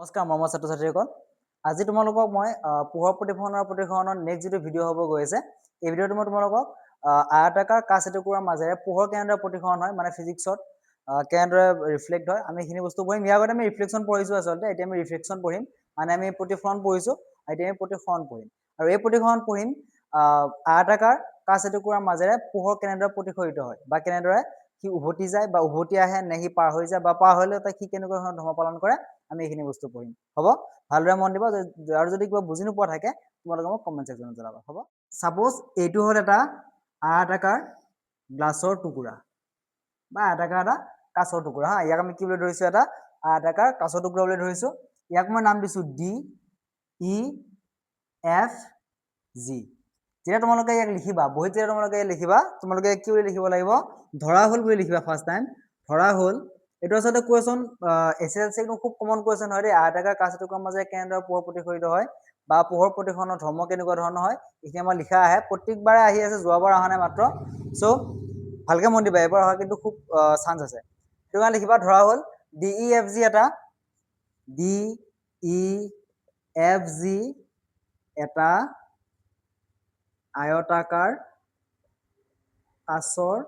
নমস্কাৰ মৰমৰ ছাত্ৰ ছাত্ৰীসকল আজি তোমালোকক মই পোহৰ প্ৰতিফলনৰ নেক্সট যিটো ভিডিঅ' হ'ব গৈ আছে এই ভিডিঅ'টো মই তোমালোকক আয়তাকাৰ কাঁচ এটুকুৰাৰ মাজেৰে পোহৰ কেনেদৰে প্ৰতিফলন হয় মানে ফিজিক্সত কেনেদৰে ৰিফ্লেক্ট হয় আমি এইখিনি বস্তু পঢ়িম ইয়াৰ আগতে আমি ৰিফ্লেকশ্যন পঢ়িছোঁ আচলতে এতিয়া আমি ৰিফ্লেকশ্যন পঢ়িম মানে আমি প্ৰতিফলন পঢ়িছোঁ এতিয়া আমি প্ৰতিফলন পঢ়িম আৰু এই প্ৰতিফলন পঢ়িম আয়তাকাৰ কাঁচ এটুকুৰাৰ মাজেৰে পোহৰ কেনেদৰে প্ৰতিফলিত হয় বা কেনেদৰে সি উভতি যায় বা উভতি আহে নে সি পাৰ হৈ যায় বা পাৰ হ'লে সি কেনেকুৱা ধৰণৰ ধৰ্ম পালন কৰে আমি এইখিনি বস্তু পঢ়িম হ'ব ভালদৰে মন দিব আৰু যদি কিবা বুজি নোপোৱা থাকে তোমালোকে মোক কমেণ্ট ছেকশ্যনত জনাবা হ'ব সাপোজ এইটো হ'ল এটা আয়তাকাৰ গ্লাছৰ টুকুৰা বা আয়তাকাৰ এটা কাঁচৰ টুকুৰা হা ইয়াক আমি কি বুলি ধৰিছোঁ এটা আয়তাকাৰ কাঁচৰ টুকুৰা বুলি ধৰিছোঁ ইয়াক মই নাম দিছোঁ ডি ই এফ জি যেতিয়া তোমালোকে ইয়াক লিখিবা বহীত যেতিয়া তোমালোকে লিখিবা তোমালোকে কি বুলি লিখিব লাগিব ধৰা হ'ল বুলি লিখিবা ফাৰ্ষ্ট টাইম ধৰা হ'ল এইটো আচলতে কুৱেশ্যন এছএছএলচি খুব কমন কুৱেশ্যন হয় দেই আয়তাকাৰ কাঁচ এটুকুৰাৰ মাজেৰে কেনেদৰে পোহৰ প্ৰতিফলিত হয় বা পোহৰ প্ৰতিফলনৰ ধৰ্ম কেনেকুৱা ধৰণৰ হয় এইখিনি আমাৰ লিখা আহে প্ৰত্যেকবাৰে আহি আছে যোৱাবাৰ অহা নাই মাত্ৰ চ' ভালকে মন দিবা এবাৰ অহা কিন্তু খুব চান্স আছে সেইটো কাৰণে লিখিবা ধৰা হ'ল ডি ই এফ জি এটা ডি ই এফ জি এটা আয়তাকাৰ কাঁচৰ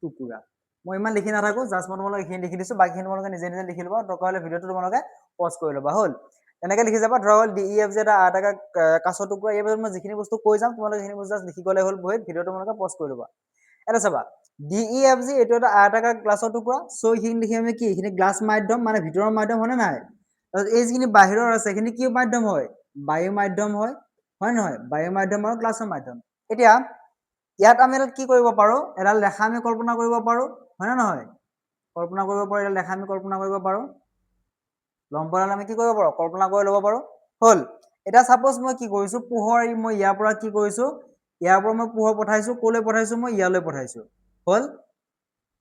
টুকুৰা মই ইমান লিখি নাথাকো জাষ্ট মই তোমালোকে এইখিনি লিখি দিছোঁ বাকীখিনি তোমালোকে নিজে নিজে লিখি ল'বা দৰকাৰ হ'লে ভিডিঅ'টো তোমালোকে পজ কৰি ল'বা হ'ল এনেকৈ লিখি যাবা ধৰা হ'ল ডি ই এফ জি এটা আয়তাকাৰ কাঁচৰ টুকুৰা এই মই যিখিনি বস্তু কৈ যাম তোমালোকে সেইখিনি বস্তু জাষ্ট লিখি গ'লে হ'ল বহীত ভিডিঅ'টো তোমালোকে পজ কৰি ল'বা এটা চাবা ডি ই এফ জি এইটো এটা আয়তাকাৰ গ্লাছৰ টুকুৰা চ' এইখিনি লিখি আমি কি এইখিনি গ্লাছ মাধ্যম মানে ভিতৰৰ মাধ্যম হয়নে নাই তাৰপিছত এই যিখিনি বাহিৰৰ আছে সেইখিনি কি মাধ্যম হয় বায়ু মাধ্যম হয় নহয় বায়ু মাধ্যম আৰু গ্লাছৰ মাধ্যম এতিয়া ইয়াত আমি কি কৰিব পাৰোঁ এডাল ৰেখা আমি কল্পনা কৰিব পাৰোঁ হয় নে নহয় কল্পনা কৰিব পাৰোঁ এডাল ৰেখা আমি কল্পনা কৰিব পাৰোঁ লম্বডাল আমি কি কৰিব পাৰোঁ কল্পনা কৰি ল'ব পাৰোঁ হ'ল এতিয়া সাপোজ মই কি কৰিছোঁ পোহৰ মই ইয়াৰ পৰা কি কৰিছোঁ ইয়াৰ পৰা মই পোহৰ পঠাইছোঁ ক'লৈ পঠাইছোঁ মই ইয়ালৈ পঠাইছোঁ হ'ল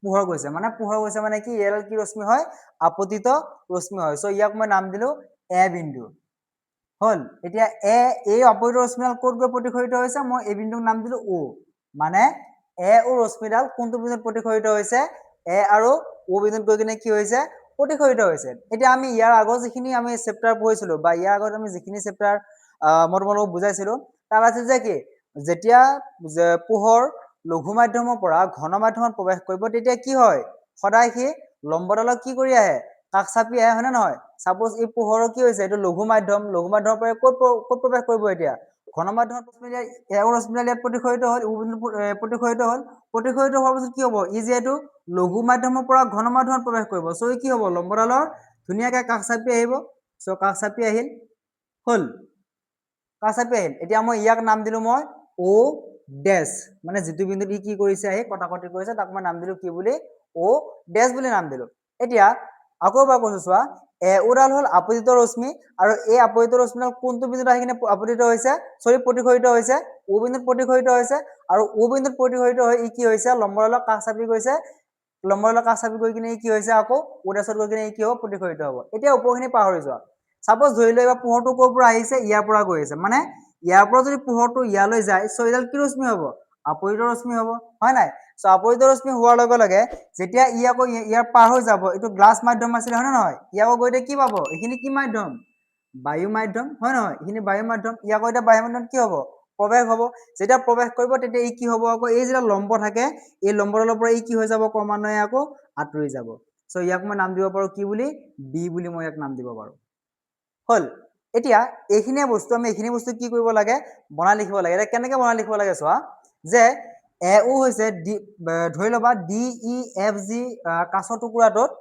পোহৰ গৈছে মানে কি ইয়াৰ কি ৰশ্মি হয় আপতিত ৰশ্মি হয় চ' ইয়াক মই নাম দিলোঁ এ বিন্দু হ'ল এতিয়া এই আপতিত ৰশ্মিডাল ক'ত গৈ প্ৰতিফলিত হৈছে মই এই বিন্দুক নাম দিলোঁ অ মানে এ ও ৰশ্মিডাল কোনটো বিন্দুত প্ৰতিফলিত হৈছে এ আৰু ও বিন্দুত গৈ কিনে কি হৈছে প্ৰতিফলিত হৈছে এতিয়া আমি ইয়াৰ আগৰ যিখিনি আমি চেপ্টাৰ পঢ়িছিলোঁ বা ইয়াৰ আগত আমি যিখিনি চেপ্টাৰ মই তোমালোকক বুজাইছিলোঁ তাত আছিল যে কি যেতিয়া পোহৰ লঘু মাধ্যমৰ পৰা ঘন মাধ্যমত প্ৰৱেশ কৰিব তেতিয়া কি হয় সদায় সি লম্বডালক কি কৰি আহে কাষ চাপি আহে হয়নে নহয় সাপোজ এই পোহৰৰ কি হৈছে এইটো লঘু মাধ্যমৰ পৰা ক'ত প্ৰৱেশ কৰিব এতিয়া ঘন মাধ্যমত ৰশ্মিডাল ইয়াত প্ৰতিফলিত হ'ল প্ৰতিফলিত হোৱাৰ পিছত কি হ'ব ই যিহেতু লঘু মাধ্যমৰ পৰা ঘন মাধ্যমত প্ৰৱেশ কৰিব চ' কি হ'ব লম্বডালৰ ধুনীয়াকৈ কাষ চাপি আহিব চ' কাষ চাপি আহিল হ'ল কাষ চাপি আহিল এতিয়া মই ইয়াক নাম দিলোঁ মই অ ডেছ মানে যিটো বিন্দুত ই কি কৰিছে আহি কটাকটি কৰিছে তাক মই নাম দিলোঁ কি বুলি অ ডেছ বুলি নাম দিলোঁ এতিয়া আকৌ এবাৰ কৈছোঁ চোৱা এ ওডাল হ'ল আপতিত ৰশ্মি আৰু এই আপতিত ৰশ্মিডাল কোনটো বিন্দুত আহি কিনে আপতিত হৈছে প্ৰতিফলিত হৈছে ও বিন্দুত প্ৰতিফলিত হৈছে আৰু ও বিন্দুত প্ৰতিফলিত হৈ ই কি হৈছে লম্বডালৰ কাষ চাপি গৈছে লম্বডালৰ কাষ চাপি গৈ কিনে ই কি হৈছে আকৌ ও ডেছত গৈ কিনে ই কি হ'ব প্ৰতিফলিত হ'ব এতিয়া ওপৰখিনি পাহৰি যোৱা সাপোজ ধৰি লোৱা এইবাৰ পোহৰটো ক'ৰ পৰা আহিছে ইয়াৰ পৰা গৈ আছে মানে ইয়াৰ পৰা যদি পোহৰটো ইয়ালৈ যায় চ' এইডাল কি ৰশ্মি হ'ব আপতিত ৰশ্মি হ'ব হয় নাই চ' আপতিত ৰশ্মি হোৱাৰ লগে লগে যেতিয়া ই আকৌ ইয়াৰ পাৰ হৈ যাব এইটো গ্লাছ মাধ্যম আছিলে হয় নে নহয় ই আকৌ গৈ কি পাব এইখিনি কি মাধ্যম বায়ু মাধ্যম হয় নহয় এইখিনি বায়ু মাধ্যম ই আকৌ এতিয়া বায়ু মাধ্যম কি হ'ব প্ৰৱেশ হ'ব যেতিয়া প্ৰৱেশ কৰিব তেতিয়া ই কি হ'ব আকৌ এই যেতিয়া লম্ব থাকে এই লম্বডালৰ পৰা ই কি হৈ যাব ক্ৰমান্বয়ে আকৌ আঁতৰি যাব চ' ইয়াক মই নাম দিব পাৰোঁ কি বুলি বি বুলি মই ইয়াক নাম দিব পাৰোঁ হ'ল এতিয়া এইখিনিয়ে বস্তু আমি এইখিনি বস্তু কি কৰিব লাগে বনাই লিখিব লাগে এতিয়া কেনেকৈ বনাই লিখিব লাগে চোৱা যে এ ও হৈছে ধৰি ল'বা ডি ই এফ জি কাঁচৰ টুকুৰাটোত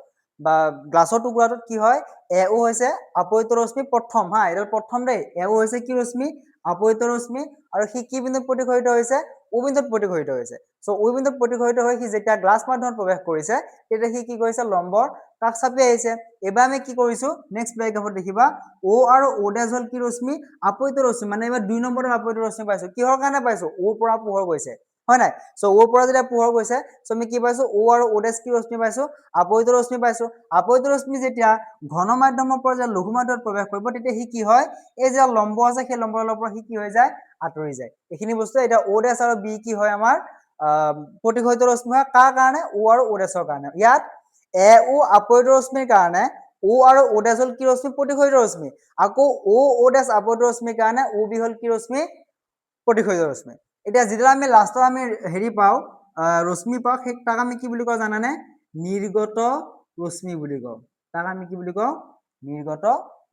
বা গ্লাছৰ টুকুৰাটোত কি হয় এ ও হৈছে আপতিত ৰশ্মি প্ৰথম হা এইডাল প্ৰথম দেই এ ও হৈছে কি ৰশ্মি আপতিত ৰশ্মি আৰু সি কি বিন্দুত প্ৰতিফলিত হৈছে ও বিন্দুত প্ৰতিফলিত হৈছে চ' ও বিন্দুত প্ৰতিফলিত হৈ সি যেতিয়া গ্লাছ মাধ্যমত প্ৰৱেশ কৰিছে তেতিয়া সি কি কৰিছে লম্বৰ কাষ চাপি আহিছে এবাৰ আমি কি কৰিছোঁ নেক্সট পেৰাগ্ৰাফত দেখিবা ও আৰু ও ডেছ হ'ল কি ৰশ্মি আপতিত ৰশ্মি মানে এইবাৰ 2 নম্বৰৰ আপতিত ৰশ্মি পাইছোঁ কিহৰ কাৰণে পাইছোঁ ওৰ পৰা পোহৰ গৈছে হয় নাই চ' ওৰ পৰা যেতিয়া পোহৰ গৈছে চ' আমি কি পাইছোঁ ও আৰু ও ডেছ কি ৰশ্মি পাইছোঁ আপতিত ৰশ্মি পাইছোঁ আপতিত ৰশ্মি যেতিয়া ঘন মাধ্যমৰ পৰা যেতিয়া লঘু মাধ্যমত প্ৰৱেশ কৰিব তেতিয়া সি কি হয় এই যে লম্ব আছে সেই লম্বডালৰ পৰা সি কি হৈ যায় আঁতৰি যায় এইখিনি বস্তু এতিয়া ও ডেছ আৰু বি কি হয় আমাৰ প্ৰতিফলিত ৰশ্মি হয় কাৰ কাৰণে ও আৰু ও ডেছৰ কাৰণে ইয়াত এ ও আপতিত ৰশ্মিৰ কাৰণে O আৰু O ডেছ হ'ল কি ৰশ্মি প্ৰতিফলিত ৰশ্মি আকৌ O ডেছ আপতিত ৰশ্মিৰ কাৰণে OB হ'ল কি ৰশ্মি প্ৰতিফলিত ৰশ্মি এতিয়া যেতিয়া আমি লাষ্টত আমি হেৰি পাওঁ ৰশ্মি পাওঁ সেই তাক আমি কি বুলি কওঁ জানানে নিৰ্গত ৰশ্মি বুলি কওঁ তাক আমি কি বুলি কওঁ নিৰ্গত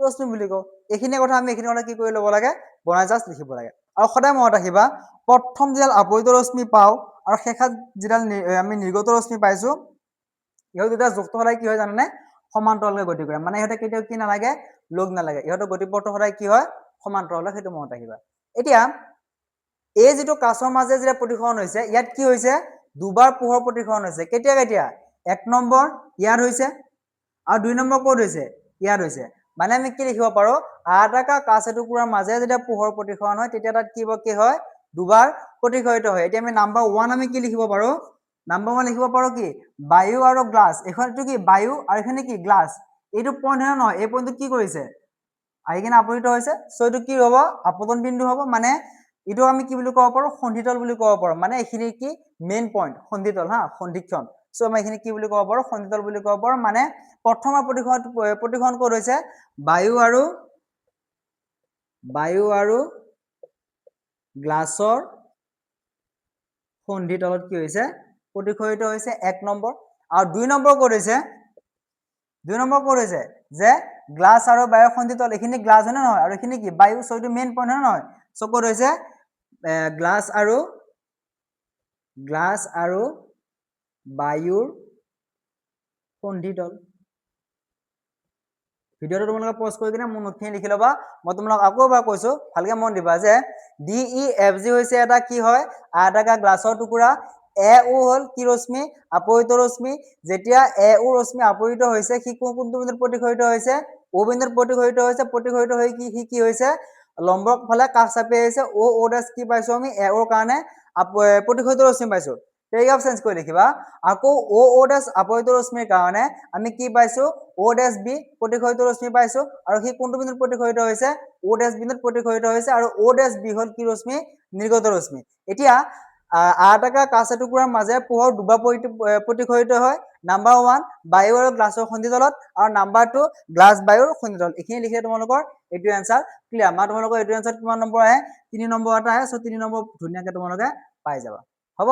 ৰশ্মি বুলি কওঁ এইখিনি কথা আমি এইখিনি কথা কি কৰি ল'ব লাগে বনাই জাষ্ট লিখিব লাগে আৰু সদায় মনত ৰাখিবা প্ৰথম যিডাল আপতিত ৰশ্মি পাওঁ আৰু শেষত যিডাল আমি নিৰ্গত ৰশ্মি পাইছো ইহঁত দুটা যুক্ত সদায় কি হয় জানানে সমান্তৰালকৈ গতি কৰে মানে ইহঁতে কেতিয়াও কি নালাগে লগ নালাগে ইহঁতৰ গতিপথটো সদায় কি হয় সমান্তৰালকৈ সেইটো মনত ৰাখিবা এতিয়া এই যিটো কাছৰ মাজে যেতিয়া প্ৰতিসৰণ হৈছে ইয়াত কি হৈছে দুবাৰ পোহৰ প্ৰতিসৰণ হৈছে কেতিয়া কেতিয়া এক নম্বৰ ইয়াত হৈছে আৰু দুই নম্বৰ ক'ত হৈছে ইয়াত হৈছে মানে আমি কি লিখিব পাৰো আয়তাকাৰ কাছ এটুকুৰাৰ মাজে যেতিয়া পোহৰ প্ৰতিসৰণ হয় তেতিয়া তাত কি হয় দুবাৰ প্ৰতিফলিত হয় এতিয়া আমি নাম্বাৰ 1 আমি কি লিখিব পাৰো নাম্বাৰ 1 লিখিব পাৰো কি বায়ু আৰু গ্লাছ এখনটো কি বায়ু আৰু এখানে কি গ্লাছ এইটো পইণ্ট হয় নহয় এই পইণ্টটো কি কৰিছে আহি কিনে আপতিত হৈছে সো এইটো কি হ'ব আপতন বিন্দু হ'ব মানে এইটো আমি কি বুলি ক'ব পাৰো সন্ধিতল বুলি ক'ব পাৰো মানে এইখিনি কি মেইন পইণ্ট সন্ধিতল হা সন্ধিক্ষণ সো আমি এইখিনি কি বুলি ক'ব পাৰো সন্ধিতল বুলি ক'ব পাৰো মানে প্ৰথমৰ প্ৰতিসৰণ ক'ত হৈছে বায়ু আৰু গ্লাছৰ সন্ধিতলত কি হৈছে প্ৰতিফলিত হৈছে এক নম্বৰ আৰু দুই নম্বৰ ক'ত হৈছে যে গ্লাছ আৰু বায়ুৰ সন্ধিতল এইখিনি গ্লাছ হয় নহয় আৰু এইখিনি কি বায়ু সৈটো মেইন পইণ্ট হয় নহয় সো ক'ত হৈছে গ্লাছ আৰু বায়ুৰ সন্ধিতল ভিডিওটো তোমালোকে পজ কৰি কিনে মোৰ নোটখিনি লিখি ল'বা মই তোমালোকক আকৌ এবাৰ কৈছো ভালকে মন দিবা যে DEFG হৈছে এটা কি হয় আয়তাকাৰ গ্লাছৰ টুকুৰা AO হ'ল কি ৰশ্মি আপতিত ৰশ্মি যেতিয়া AO ৰশ্মি আপতিত হৈছে কি কোনটো বিন্দুত প্ৰতিফলিত হৈছে O বিন্দুত প্ৰতিফলিত হৈ কি হৈছে লম্বৰ ফালে কাষ চাপি আহিছে O ডেছ কি পাইছো আমি AO ৰ কাৰণে প্ৰতিফলিত ৰশ্মি পাইছো এই অফ চেঞ্জ কৰি লিখিবা আকৌ O ডেছ আপতিত ৰশ্মিৰ কাৰণে আমি কি পাইছো O ডেছ B প্ৰতিফলিত ৰশ্মি পাইছো আৰু কি কোনটো বিন্দুত প্ৰতিফলিত হৈছে O ডেছ বিন্দুত প্ৰতিফলিত হৈছে আৰু O ডেছ B হ'ল কি ৰশ্মি নিৰ্গত ৰশ্মি এতিয়া আয়তাকাৰ কাছ এটুকুৰাৰ মাজে পোহৰ দুবাৰ প্ৰতিফলিত হয় নাম্বাৰ 1 বায়ু আৰু গ্লাছৰ সন্ধিতলত আৰু নাম্বাৰ 2 গ্লাছ বায়ুৰ সন্ধিতল এইখিনি লিখিলে তোমালোকৰ এইটো এনসাৰ ক্লিয়াৰ মই তোমালোকৰ এইটো এনসাৰ কিমান নম্বৰ আহে 3 নম্বৰ এটা আহে সো 3 নম্বৰ ধুনীয়াকৈ তোমালোকে পাই যাবা হ'ব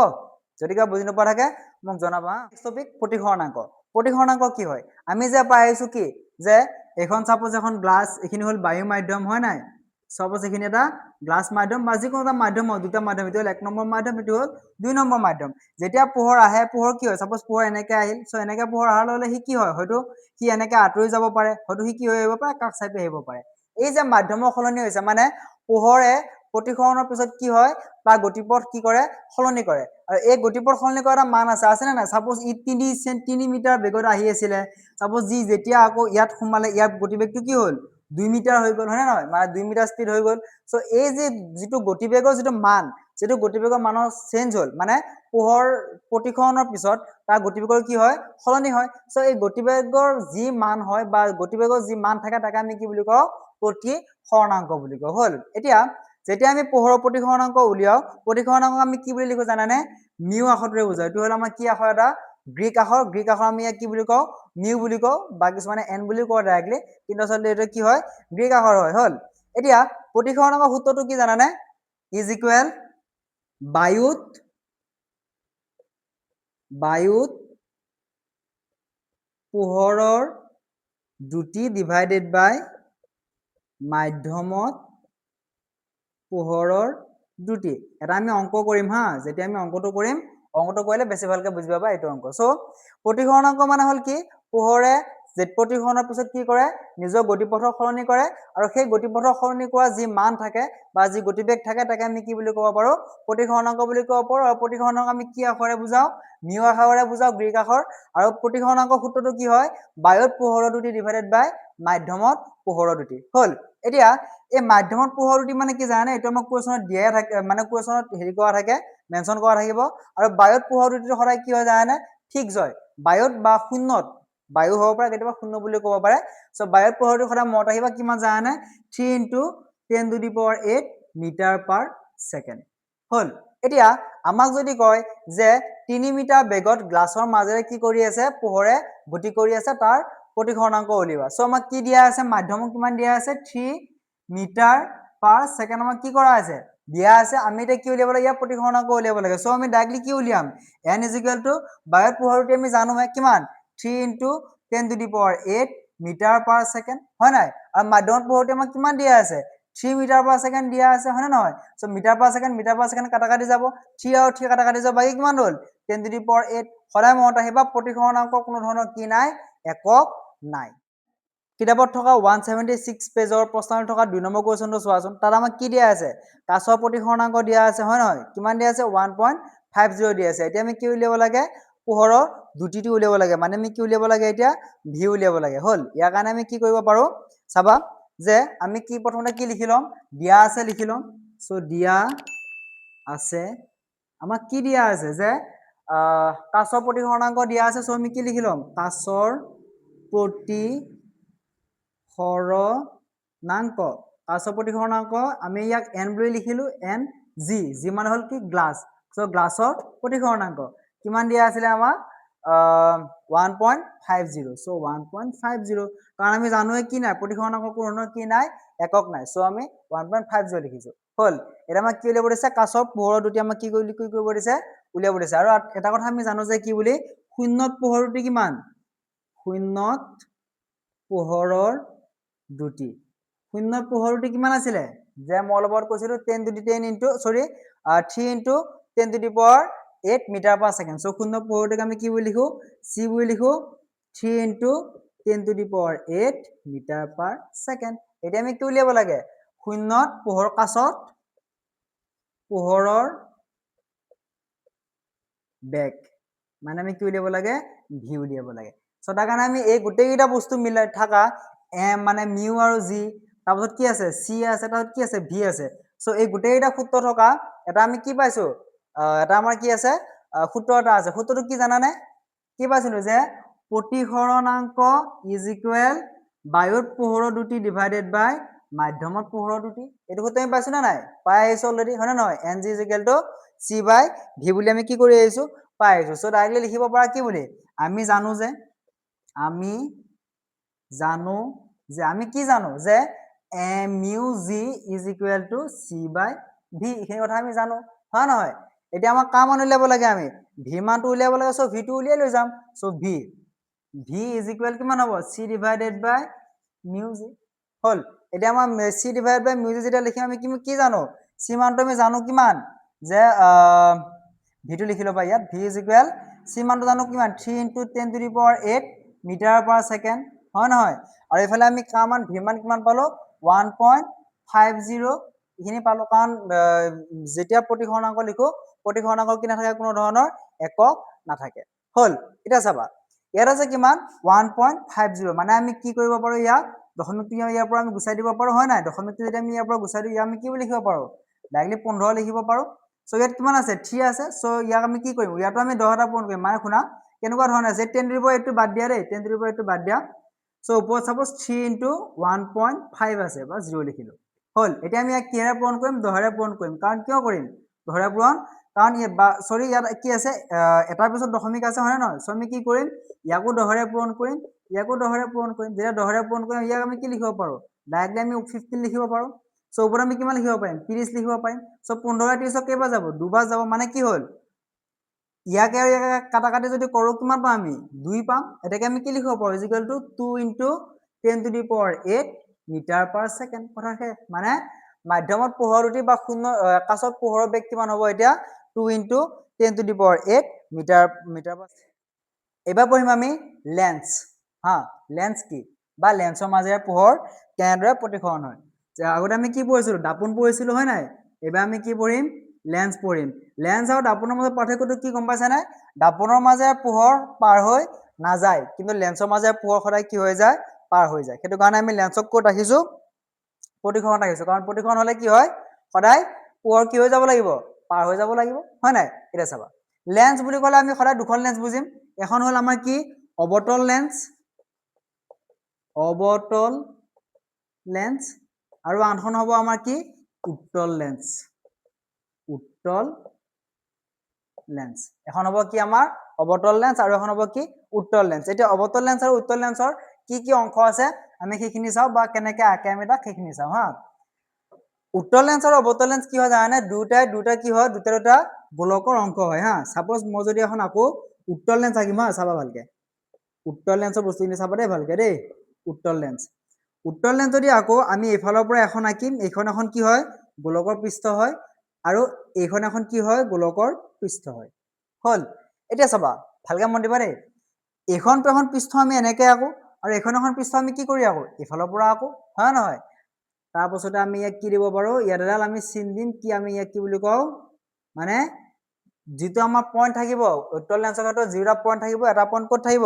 যদি কিবা বুজি নোপোৱা থাকে মোক জনাবা টপিক প্ৰতিসৰণাংক কি হয় আমি যে পাই আহিছো কি যে এখন সাপোজ এখন গ্লাছ এখিনি হল বায়ু মাধ্যম হয় নাই সাপোজ এখিনি এটা গ্লাছ মাধ্যম বা যিকোনো এটা মাধ্যম দুটা মাধ্যম এটো হল এক নম্বৰ মাধ্যম এটো হল দুই নম্বৰ মাধ্যম যেতিয়া পোহৰ আহে পোহৰ কি হয় সাপোজ পোহৰ এনেকৈ আহিল সো এনেকৈ পোহৰ অহাৰ লগে সি কি হয় হয়তো সি এনেকৈ আঁতৰি যাব পাৰে হয়তো সি কি হৈ আহিব পাৰে কাষ চাপি আহিব পাৰে এই যে মাধ্যমৰ সলনি হৈছে মানে পোহৰে প্ৰতিসৰণৰ পিছত কি হয় বা গতিপথ কি কৰে সলনি কৰে আৰু এই গতিপথ সলনি কৰা মান আছে না নাই সাপোজ ই 3 মিটাৰ বেগত আহি আছিল সাপোজ যি যেতিয়া আকৌ ইয়াত সোমালে ইয়াৰ গতিবেগটো কি হ'ল 2 মিটাৰ হৈ গ'ল হয় না নহয় মানে 2 মিটাৰ স্পীড হৈ গ'ল সো এই যে যিটো গতিবেগৰ যিটো মান যেটো গতিবেগৰ মানৰ চেঞ্জ হ'ল মানে পোহৰ প্ৰতিসৰণৰ পিছত তাৰ গতিবেগৰ কি হয় সলনি হয় সো এই গতিবেগৰ যি মান হয় বা গতিবেগৰ যি মান থাকে তাকে আমি কি বুলি কওঁ প্ৰতিসৰণাংক বুলি কওঁ হল এতিয়া যেতিয়া আমি পোহৰৰ প্ৰতিসৰণাংক উলিয়াও প্ৰতিসৰণাংক আমি কি বুলি লিখো জানানে মিউ আখৰটোৰে বুজায় এইটো হল আমাৰ কি আখৰ এটা গ্ৰীক আখৰ আমি কি বুলি কওঁ মিউ বুলি কওঁ বা কিছুমানে এন বুলি কয় ডাইৰেক্টলি কিন্তু আচলতে এটা কি হয় গ্ৰীক আখৰ হয় হল এতিয়া প্ৰতিসৰণাংকৰ সূত্ৰটো কি জানানে ইজ ইকুৱেল বায়ুত পোহৰৰ দ্ৰুতি ডিভাইডেড বাই মাধ্যমত পোহৰৰ দ্ৰুতি এটা আমি অংক কৰিম হা যেতিয়া আমি অংকটো কৰিলে বেছি ভালকে বুজি পাবা এইটো অংক সো প্ৰতিসৰণাংক মানে হল কি পোহৰে জেট প্ৰতিসৰণৰ পিছত কি কৰে নিজৰ গতিপথৰ সলনি কৰে আৰু সেই গতিপথৰ সলনি কৰা যি মান থাকে বা যি গতিবেগ থাকে তাকে আমি কি বুলি ক'ব পাৰো প্ৰতিসৰণাংক বুলি ক'ব পাৰো আৰু প্ৰতিসৰণাংক আমি কি আখৰে বুজাও মিউ আখৰে বুজাও গ্ৰীক আখৰ আৰু প্ৰতিসৰণাংক সূত্ৰটো কি হয় বায়ুত পোহৰৰ দ্ৰুতি ডিভাইডেড বাই মাধ্যমত পোহৰৰ দ্ৰুতি হল এতিয়া এই মাধ্যমত পোহৰৰ দ্ৰুতি মানে কি জানে এইটো আমাক কোৱেশ্যনত দিয়াই থাকে মানে কোৱেশ্যনত হেৰি কৰা থাকে মেনশন কৰা থাকিব আৰু বায়ুত পোহৰৰ দ্ৰুতিটো সদায় কি হয় জানে ফিক্স হয় বায়ুত বা শূন্যত বায়ু হ'ব পাৰে কেতিয়াবা শূন্য বুলি ক'ব পাৰে সো বায়ুত পোহৰৰ দ্ৰুতি সদায় মনত ৰাখিবা কিমান জানে 3 * 10⁸ মিটাৰ পাৰ সেকেন্ড হল এতিয়া আমাক যদি কয় যে 3 মিটাৰ বেগত গ্লাছৰ মাজেৰে কি কৰি আছে পোহৰে গতি কৰি আছে তাৰ প্ৰতিসৰণাংক উলিওৱা সো আমাক কি দিয়া আছে মাধ্যমক কিমান দিয়া আছে 3 মিটাৰ পাৰ সেকেন্ড আমাক কি কৰা আছে দিয়া আছে আমি এটা কি উলিয়াব লাগে প্ৰতিসৰণাংক উলিয়াব লাগে সো আমি ডাইৰেক্টলি কি উলিয়াম n বায়ুৰ পোহৰটি আমি জানো কিমান 3 * 10⁸ মিটাৰ পাৰ সেকেন্ড হয় নাই আৰু মাধ্যমৰ পোহৰটি আমাক কিমান দিয়া আছে 3 মিটাৰ পাৰ সেকেন্ড দিয়া আছে হয় নহয় সো মিটাৰ পাৰ সেকেন্ড কাটা কাটি যাব 3 আৰু 3 কাটা কাটি যাব বাকি কিমান হ'ল 10⁸ সদায় মনত ৰাখিবা প্ৰতিসৰণাংক কোনো ধৰণৰ কি নাই একক নাই কিতাপত থকা 176 পেজৰ প্ৰশ্নত থকা 2 নম্বৰ কোৱেশ্চনটো চোৱাচোন তাত আমাক কি দিয়া আছে কাচৰ প্ৰতিসৰণাংক দিয়া আছে হয় নহয় কিমান দিয়া আছে 1.50 দিয়া আছে এতিয়া আমি কি উলিয়াব লাগে পোহৰৰ দুটিটি উলিয়াব লাগে মানে আমি কি উলিয়াব লাগে এতিয়া ভি উলিয়াব লাগে হল ইয়াৰ কাৰণে আমি কি কৰিব পাৰো চাবা যে আমি কি প্ৰথমতে কি লিখি লম দিয়া আছে লিখি লম সো দিয়া আছে আমাক কি দিয়া আছে যে কাচৰ প্ৰতিসৰণাংক দিয়া আছে সো আমি কি লিখি লম কাচৰ প্ৰতিসৰণাংক কাচৰ প্ৰতিসৰণাংক আমি ইয়াক n বুলি লিখিলো n g মানে হল কি গ্লাছ সো গ্লাছৰ প্ৰতিসৰণাংক কিমান দিয়া আছিল আমাক 1.50 সো 1.50 কাৰণ আমি জানোৱে কি নাই প্ৰতিসৰণাংক কোনো কি নাই একক নাই সো আমি 1.50 লিখিছো হল এটা আমাক কি উলিয়াব দিছে কাচৰ পোহৰৰ দুটি আমাক কি কৰিব দিছে উলিয়াব দিছে আৰু এটা কথা আমি জানো যে কি বুলি শূন্যত পোহৰটি কিমান শূন্যত পোহৰৰ দুটি শূন্যত পোহৰটি কিমান আছিল যে মই অলপত কৈছিলো 3 * 10⁸ মিটাৰ পাৰ সেকেন্ড সো শূন্য পোহৰটিক আমি কি বুলি লিখো c বুলি লিখো 3 * 10⁸ মিটাৰ পাৰ সেকেন্ড এতিয়া আমি কি উলিয়াব লাগে শূন্যত পোহৰ কাচত পোহৰৰ বেগ মানে আমি কি উলিয়াব লাগে ভি উলিয়াব লাগে সো তাৰ কাৰণে আমি এই গোটেইকেইটা বস্তু মিলাই থাকা m মানে মিউ আৰু জি তাৰপিছত কি আছে c আছে তাৰপিছত কি আছে ভি আছে সো এই গোটেইকেইটা সূত্ৰ থকা এটা আমি কি পাইছো এটা আমাৰ কি আছে সূত্ৰ এটা আছে সূত্ৰটো কি জানানে কি পাইছিলো যে প্ৰতিসৰণাংক বায়ুৰ পোহৰৰ দুটি ডিভাইডেড বাই মাধ্যমৰ পোহৰৰ দুটি এইটো সূত্ৰ আমি পাইছো না নাই পাই আহিছো অলৰেডি হয় না নহয় ng c বাই ভি বুলি আমি কি কৰি আহিছো পাই আহিছো সো ডাইৰেক্টলি লিখিব পাৰা কি বুলি আমি জানো যে আমি কি জানো যে mu g c বাই ভি এই কথা আমি জানো হয় নহয় এতিয়া আমাক কা মান উলিয়াব লাগে আমি ভি মানটো উলিয়াব লাগে সো ভি টো উলিয়াই লৈ যাম সো ভি কিমান হ'ব c ডিভাইডেড বাই mu g হল এতিয়া আমাৰ c ডিভাইডেড বাই mu g যেটা লিখিম আমি কি জানো c মানটো আমি জানো কিমান যে ভি টো লিখি লবা ইয়াত ভি c মানটো জানো কিমান 3 * 10⁸ মিটাৰ পাৰ সেকেন্ড হয় নহয় আৰু ইফালে আমি কা মান ভি মান কিমান পালো 1.50 ইখিনি পালো কাৰণ যেতিয়া প্ৰতিসৰণাংক লিখো প্ৰতিসৰণাংক কি নাথাকে কোনো ধৰণৰ একক নাথাকে হল এটা চাবা ইয়াত আছে কিমান 1.50 মানে আমি কি কৰিব পাৰো ইয়াক দশমিকটো ইয়াৰ পৰা আমি গুচাই দিব পাৰো হয় নাই দশমিকটো যদি আমি ইয়াৰ পৰা গুচাই দিও আমি কি বুলি লিখিব পাৰো ডাইৰেক্টলি 15 লিখিব পাৰো সো ইয়াত কিমান আছে 3 আছে সো ইয়াক আমি কি কৰিম ইয়াতো আমি 10 টা পূৰণ কৰিম মানে শুনা কেনেকুৱা ধৰণৰ আছে 10⁸ টো বাদ দিয়া দেই 10⁸ টো বাদ দিয়া সো ওপৰত সাপোজ 3 * 1.5 আছে বা 0 লিখিলো হল এতিয়া আমি ইয়াক কিহেৰে পূৰণ কৰিম 10 ৰে পূৰণ কৰিম কাৰণ কিয় কৰিম 10 ৰে পূৰণ কাৰণ সৰি ইয়াত কি আছে এটাৰ পিছত দশমিক আছে হয় নহয় সো আমি কি কৰিম ইয়াকো 10 ৰে পূৰণ কৰিম ইয়াকো 10 ৰে পূৰণ কৰিম যেতিয়া 10 ৰে পূৰণ কৰিম ইয়াক আমি কি লিখিব পাৰো ডাইৰেক্টলি আমি 15 লিখিব পাৰো সো ওপৰত আমি কিমান লিখিব পাৰিম 30 লিখিব পাৰিম সো 15 30 কেইবাৰ যাব দুবাৰ যাব মানে কি হল ইয়াকে আৰু ইয়াকে কাটা কাটি যদি কৰো কিমান পাম আমি 2 পাম এটাকে আমি কি লিখিব পাৰো 2 * 10⁸ মিটাৰ পাৰ সেকেন্ড কথা শেষ মানে মাধ্যমত পোহৰ দুটি বা শূন্য কাচত পোহৰৰ বেগ কিমান হ'ব এতিয়া 2 * 10⁸ মিটাৰ পাৰ এবাৰ পঢ়িম আমি লেন্স লেন্স কি বা লেন্সৰ মাজেৰে পোহৰ কেনেদৰে প্ৰতিসৰণ হয় আগতে আমি কি পঢ়িছিলো দাপোন পঢ়িছিলো হয় নাই এবাৰ আমি কি পঢ়িম লেন্স পঢ়িম লেন্স আৰু দাপোনৰ মাজৰ পাৰ্থক্যটো কি গম পাইছা নে দাপোনৰ মাজেৰে পোহৰ পাৰ হৈ নাযায় কিন্তু লেন্সৰ মাজেৰে পোহৰ সদায় কি হৈ যায় পাৰ হৈ যায় সেইটো কাৰণে আমি লেন্সক ক'ত ৰাখিছো প্ৰতিসৰণ ৰাখিছো কাৰণ প্ৰতিসৰণ হলে কি হয় সদায় পোহৰ কি হৈ যাব লাগিব পাৰ হৈ যাব লাগিব হয় নাই এটা চাবা লেন্স বুলি ক'লে আমি সদায় দুখন লেন্স বুজিম এখন হল আমাৰ কি অবতল লেন্স আৰু আনখন হ'ব আমাৰ কি উত্তল লেন্স এখন হ'ব কি আমাৰ অবতল লেন্স আৰু এখন হ'ব কি উত্তল লেন্স এতিয়া অবতল লেন্স আৰু উত্তল লেন্সৰ কি অংশ আছে আমি সেইখিনি চাওঁ বা কেনেকৈ আঁকে আমি তাক সেইখিনি চাওঁ হা উত্তল লেন্স আৰু অৱতল লেন্স কি হয় জানানে দুটা কি হয় দুটা গোলকৰ অংশ হয় হা সাপোজ মই যদি এখন আকৌ উত্তল লেন্স আঁকিম হা চাবা ভালকে উত্তল লেন্সৰ বস্তুখিনি চাবা দেই ভালকে দেই উত্তল লেন্স যদি আকৌ আমি এইফালৰ পৰা এখন আঁকিম এইখন এখন কি হয় গোলকৰ পৃষ্ঠ হয় আৰু এইখন এখন কি হয় গোলকৰ পৃষ্ঠ হয় হল এতিয়া চাবা ভালকে মন দিবা দেই এখন পৃষ্ঠ আমি এনেকৈ আঁকো আৰু এখন পৃষ্ঠ আমি কি কৰি আঁকো এইফালৰ পৰা আঁকো হয় নহয় তাৰপাছতে আমি ইয়াক কি দিব পাৰোঁ ইয়াত এডাল আমি চিন দিম কি আমি ইয়াক কি বুলি কওঁ মানে যিটো আমাৰ পইণ্ট থাকিব উত্তল লেন্সৰ ক্ষেত্ৰত যিটা পইণ্ট থাকিব এটা পইণ্ট ক'ত থাকিব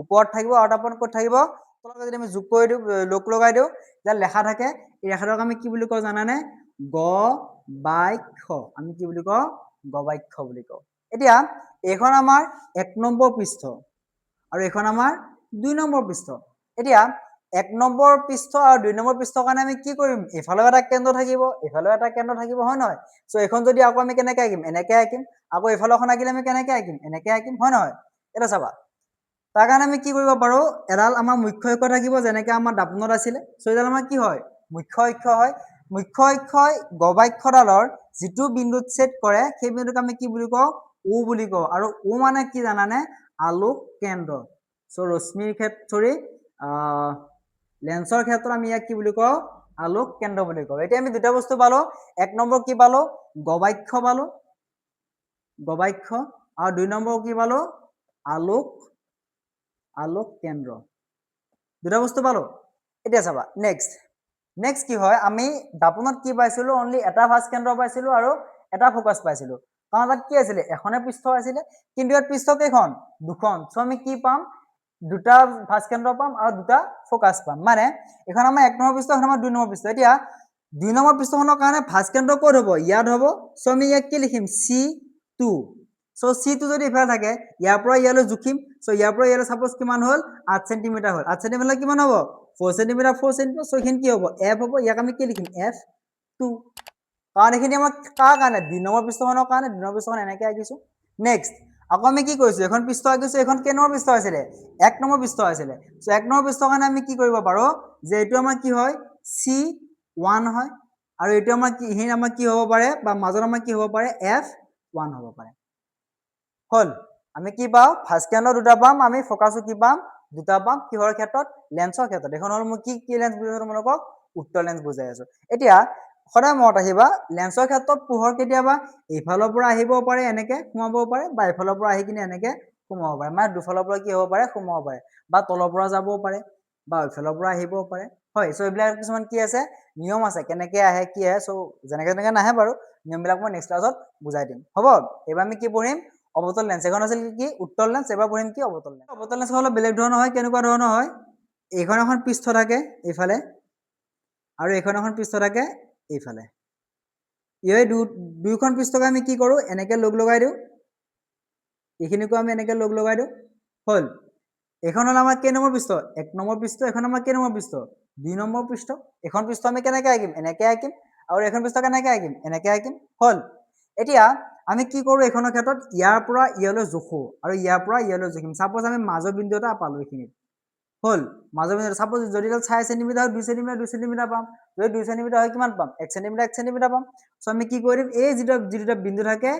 ওপৰত থাকিব আৰু এটা পইণ্ট ক'ত থাকিব তলত যদি আমি যোগ কৰি দিওঁ লোক লগাই দিওঁ ইয়াত লেখা থাকে এই ৰেখাটোক আমি কি বুলি কওঁ জানানে গবাক্ষ আমি কি বুলি কওঁ গবাক্ষ বুলি কওঁ এতিয়া এইখন আমাৰ 1 নম্বৰ পৃষ্ঠ আৰু এইখন আমাৰ 2 নম্বৰ পৃষ্ঠ এতিয়া 1 নম্বৰ পৃষ্ঠ আৰু 2 নম্বৰ পৃষ্ঠৰ কাৰণে আমি কি কৰিম এফালেও এটা কেন্দ্ৰ থাকিব এফালেও এটা কেন্দ্ৰ থাকিব হয় নহয় সো এখন যদি আকৌ আমি কেনেকৈ আঁকিম এনেকৈ আঁকিম আকৌ এফালেখন আঁকিলে আমি কেনেকৈ আঁকিম এনেকৈ আঁকিম হয় নহয় এটা চাবা তাৰ কাৰণে আমি কি কৰিব পাৰোঁ এডাল আমাৰ মুখ্য অক্ষ থাকিব যেনেকৈ আমাৰ দাপোণত আছিলে সো এডাল আমাৰ কি হয় মুখ্য অক্ষ হয় মুখ্য অক্ষই গবাক্ষডালৰ যিটো বিন্দুত ছেদ কৰে সেই বিন্দুক আমি কি বুলি কওঁ ও বুলি কওঁ আৰু ও মানে কি জানানে আলোক কেন্দ্ৰ সো ৰশ্মিৰ ক্ষেত্ৰত লেন্সৰ ক্ষেত্ৰত আমি ইয়াক কি বুলি কওঁ আলোক কেন্দ্ৰ বুলি কওঁ এতিয়া আমি দুটা বস্তু পালো 1 নম্বৰ কি পালো গবাক্ষ পালো গবাক্ষ আৰু 2 নম্বৰ কি পালো আলোক কেন্দ্ৰ দুটা বস্তু পালো এতিয়া চাবা নেক্সট কি হয় আমি দাপোণত কি পাইছিলো অনলি এটা ভাঁজ কেন্দ্ৰ পাইছিলো আৰু এটা ফোকাস পাইছিলো কাৰণ তাত কি আছিলে এখনে পৃষ্ঠ আছিলে কিন্তু ইয়াত পৃষ্ঠ কেইখন দুখন সো আমি কি পাম দুটা ভাঁজ কেন্দ্ৰ পাম আৰু দুটা ফোকাস পাম মানে এখন আমাৰ 1 নম্বৰ পৃষ্ঠ এখন আমাৰ 2 নম্বৰ পৃষ্ঠ এতিয়া 2 নম্বৰ পৃষ্ঠখনৰ কাৰণে ভাঁজ কেন্দ্ৰ ক'ত হ'ব ইয়াত হ'ব সো আমি ইয়াক কি লিখিম C2 সো C2 যদি ইফালে থাকে ইয়াৰ পৰা ইয়ালৈ জুখিম সো ইয়াৰ পৰা ইয়ালৈ সাপোজ কিমান হ'ল 8 সেন্টিমিটাৰ হ'ল 8 সেন্টিমিটাৰ কিমান হ'ব 4 সেন্টিমিটাৰ সো এইখিনি কি হ'ব F হ'ব ইয়াক আমি কি লিখিম F2 কাৰণ এইখিনি আমাৰ কাৰ কাৰণে 2 নম্বৰ পৃষ্ঠখনৰ কাৰণে 2 নম্বৰ পৃষ্ঠখন এনেকৈ আঁকিছো নেক্সট আকৌ আমি কি কৰিছো এখন পৃষ্ঠ আঁকিছো এখন কেই নম্বৰ পৃষ্ঠ আছিলে 1 নম্বৰ পৃষ্ঠ আছিলে সো 1 নম্বৰ পৃষ্ঠৰ কাৰণে আমি কি কৰিব পাৰো যে এইটো আমাৰ কি হয় C1 হয় আৰু এইটো আমাৰ কি হিন আমাৰ কি হ'ব পাৰে বা মাজত আমাৰ কি হ'ব পাৰে F1 হ'ব পাৰে হল আমি কি পাওঁ ভাঁজ কেন্দ্ৰ দুটা পাম আমি ফোকাসো কি পাম দুটা পাম কিহৰ ক্ষেত্ৰত লেন্সৰ ক্ষেত্ৰত এখন হল মই কি লেন্স বুজাইছো তোমালোকক উত্তল লেন্স বুজাই আছো এতিয়া সদায় মনত আহিবা লেন্সৰ ক্ষেত্ৰত পোহৰ কেতিয়াবা এইফালৰ পৰা আহিব পাৰে এনেকৈ সোমাব পাৰে বা এইফালৰ পৰা আহি কিনে এনেকৈ সোমাব পাৰে মানে দুফালৰ পৰা কি হ'ব পাৰে সোমাব পাৰে বা তলৰ পৰা যাব পাৰে বা এইফালৰ পৰা আহিব পাৰে হয় সো এইবিলাক কিছুমান কি আছে নিয়ম আছে কেনেকৈ আহে কি আহে সো যেনেকৈ নাহে বাৰু নিয়মবিলাক মই নেক্সট ক্লাছত বুজাই দিম হ'ব এবাৰ আমি কি পঢ়িম অৱতল লেন্স এখন আছিল কি উত্তল লেন্স এবাৰ পঢ়িম কি অৱতল লেন্স অলপ বেলেগ ধৰণৰ হয় কেনেকুৱা ধৰণৰ হয় এইখন এখন পৃষ্ঠ থাকে এইফালে আৰু এইখন এখন পৃষ্ঠ থাকে এইফালে এই দুইখন পৃষ্ঠকে আমি কি কৰোঁ এনেকৈ লগ লগাই দিওঁ এইখিনিকো আমি এনেকৈ লগ লগাই দিওঁ হ'ল এইখন হ'ল আমাৰ কেই নম্বৰ পৃষ্ঠ 1 নম্বৰ পৃষ্ঠ এখন আমাৰ কেই নম্বৰ পৃষ্ঠ 2 নম্বৰ পৃষ্ঠ এখন পৃষ্ঠ আমি কেনেকৈ আঁকিম এনেকৈ আঁকিম আৰু এখন পৃষ্ঠ কেনেকৈ আঁকিম এনেকৈ আঁকিম হ'ল এতিয়া আমি কি কৰোঁ এইখনৰ ক্ষেত্ৰত ইয়াৰ পৰা ইয়ালৈ জোখো আৰু ইয়াৰ পৰা ইয়ালৈ জোখিম সাপোজ আমি মাজৰ বিন্দু এটা পালো এইখিনিত হ'ল মাজৰ বিন্দু সাপোজ যদি 4 সেন্টিমিটাৰ 2 সেন্টিমিটাৰ পাম যদি 2 সেন্টিমিটাৰ হয় কিমান পাম 1 সেন্টিমিটাৰ পাম সো আমি কি কৰিম এই যিটা বিন্দু থাকে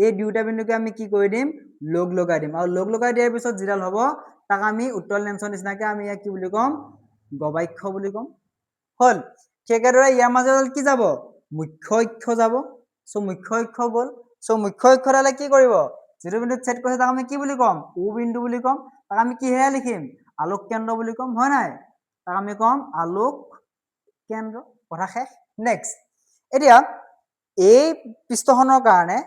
এই দুইটা বিন্দুকে আমি কি কৰি দিম লগ লগাই দিম আৰু লগ লগাই দিয়াৰ পিছত যিডাল হ'ব তাক আমি উত্তল লেন্সৰ নিচিনাকৈ আমি ইয়াক কি বুলি ক'ম গবাক্ষ বুলি ক'ম হ'ল সেইকাৰণে ইয়াৰ মাজত কি যাব মুখ্য অক্ষ যাব সো মুখ্য অক্ষ গ'ল সো মুখ্য অক্ষডালে কি কৰিব যিটো বিন্দুত ছেদ কৰিছে তাক আমি কি বুলি ক'ম ও বিন্দু বুলি ক'ম তাক আমি কিহেৰে লিখিম আলোক কেন্দ্ৰ বুলি ক'ম হয় নাই তাক আমি ক'ম আলোক কেন্দ্ৰ কথা শেষ নেক্সট এতিয়া এই পৃষ্ঠখনৰ কাৰণে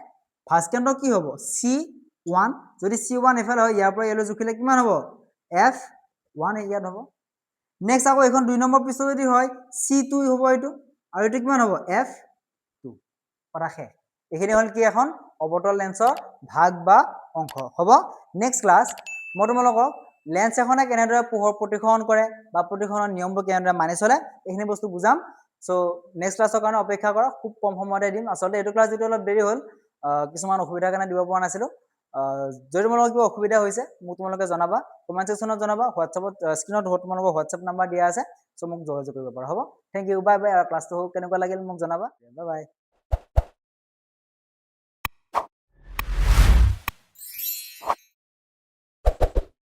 ভাঁজ কেন্দ্ৰ কি হ'ব C1 যদি C1 এফালে হয় ইয়াৰ পৰা ইয়ালৈ জুখিলে কিমান হ'ব F1 ইয়াত হ'ব নেক্সট আকৌ এখন 2 নম্বৰ পৃষ্ঠ যদি হয় C2 হ'ব এইটো আৰু এইটো কিমান হ'ব F2 কথা শেষ এইখিনি হ'ল কি এখন অৱতল লেন্সৰ ভাগ বা অংশ হ'ব নেক্সট ক্লাছ মই তোমালোকক লেন্স এখনে কেনেদৰে পোহৰ প্ৰতিসৰণ কৰে বা প্ৰতিসৰণৰ নিয়মবোৰ কেনেদৰে মানি চলে এইখিনি বস্তু বুজাম সো নেক্সট ক্লাছৰ কাৰণে অপেক্ষা কৰা খুব কম সময়তে দিম আচলতে এইটো ক্লাছ যিটো অলপ দেৰি হ'ল কিছুমান অসুবিধাৰ কাৰণে দিব পৰা নাছিলোঁ যদি তোমালোকৰ কিবা অসুবিধা হৈছে মোক তোমালোকে জনাবা, কমেণ্ট ছেকশ্যনত জনাবা, হোৱাটছআপত স্ক্ৰীনত তোমালোকৰ হোৱাটছআপ নাম্বাৰ দিয়া আছে, চ' মোক যোগাযোগ কৰিব পাৰা হ'ব। Thank you, bye bye. ক্লাছটো কেনেকুৱা লাগিল মোক জনাবা, বাই বাই।